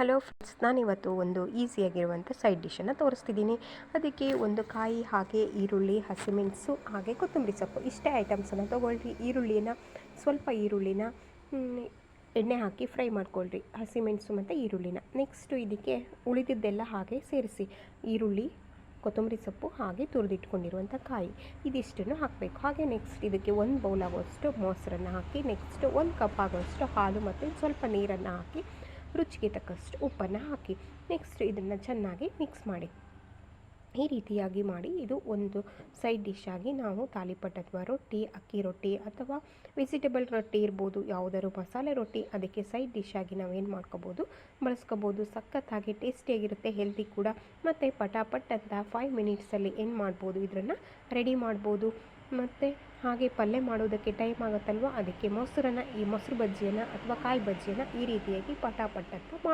Hello friends, ನಾನಿವತ್ತು ಒಂದು ಈಸಿಯಾಗಿರುವಂಥ side ಡಿಶನ್ನು ತೋರಿಸ್ತಿದ್ದೀನಿ. ಅದಕ್ಕೆ ಒಂದು ಕಾಯಿ, ಹಾಗೆ ಈರುಳ್ಳಿ, ಹಸಿಮೆಣಸು, ಹಾಗೆ ಕೊತ್ತಂಬರಿ ಸೊಪ್ಪು ಇಷ್ಟೇ ಐಟಮ್ಸನ್ನು ತೊಗೊಳ್ರಿ. ಸ್ವಲ್ಪ ಈರುಳ್ಳಿನ ಎಣ್ಣೆ ಹಾಕಿ ಫ್ರೈ ಮಾಡ್ಕೊಳ್ರಿ, ಹಸಿಮೆಣಸು ಮತ್ತು ಈರುಳ್ಳಿನ. ನೆಕ್ಸ್ಟು ಇದಕ್ಕೆ ಉಳಿದಿದ್ದೆಲ್ಲ ಹಾಗೆ ಸೇರಿಸಿ, ಈರುಳ್ಳಿ, ಕೊತ್ತಂಬರಿ ಸೊಪ್ಪು, ಹಾಗೆ ತುರಿದಿಟ್ಕೊಂಡಿರುವಂಥ ಕಾಯಿ ಇದಿಷ್ಟನ್ನು ಹಾಕಬೇಕು. ಹಾಗೆ ನೆಕ್ಸ್ಟ್ ಇದಕ್ಕೆ 1 ಬೌಲ್ ಆಗೋಷ್ಟು ಮೊಸರನ್ನು ಹಾಕಿ, ನೆಕ್ಸ್ಟ್ 1 ಕಪ್ ಆಗೋಷ್ಟು ಹಾಲು ಮತ್ತು ಸ್ವಲ್ಪ ನೀರನ್ನು ಹಾಕಿ, ರುಚಿಗೆ ತಕ್ಕಷ್ಟು ಉಪ್ಪನ್ನು ಹಾಕಿ, ನೆಕ್ಸ್ಟ್ ಇದನ್ನು ಚೆನ್ನಾಗಿ ಮಿಕ್ಸ್ ಮಾಡಿ. ಈ ರೀತಿಯಾಗಿ ಮಾಡಿ ಇದು ಒಂದು ಸೈಡ್ ಡಿಶ್ ಆಗಿ ನಾವು ತಾಲಿಪಟ್ ಅಥವಾ ರೊಟ್ಟಿ, ಅಕ್ಕಿ ರೊಟ್ಟಿ ಅಥವಾ ವೆಜಿಟೇಬಲ್ ರೊಟ್ಟಿ ಇರ್ಬೋದು, ಯಾವುದಾದ್ರು ಮಸಾಲೆ ರೊಟ್ಟಿ, ಅದಕ್ಕೆ ಸೈಡ್ ಡಿಶ್ ಆಗಿ ನಾವೇನು ಮಾಡ್ಕೋಬೋದು, ಬಳಸ್ಕೋಬೋದು. ಸಖತ್ತಾಗಿ ಟೇಸ್ಟಿಯಾಗಿರುತ್ತೆ, ಹೆಲ್ದಿ ಕೂಡ, ಮತ್ತು ಪಟಾಪಟ್ ಅಂತ 5 ಮಿನಿಟ್ಸಲ್ಲಿ ಏನು ಮಾಡ್ಬೋದು, ಇದನ್ನು ರೆಡಿ ಮಾಡ್ಬೋದು. ಮತ್ತು ಹಾಗೆ ಪಲ್ಯ ಮಾಡೋದಕ್ಕೆ ಟೈಮ್ ಆಗುತ್ತಲ್ವ, ಅದಕ್ಕೆ ಈ ಮೊಸರು ಬಜ್ಜಿಯನ್ನು ಅಥವಾ ಕಾಯಿ ಬಜ್ಜಿಯನ್ನು ಈ ರೀತಿಯಾಗಿ ಪಟಾಪಟ್ ಅಂತ ಮಾಡಿ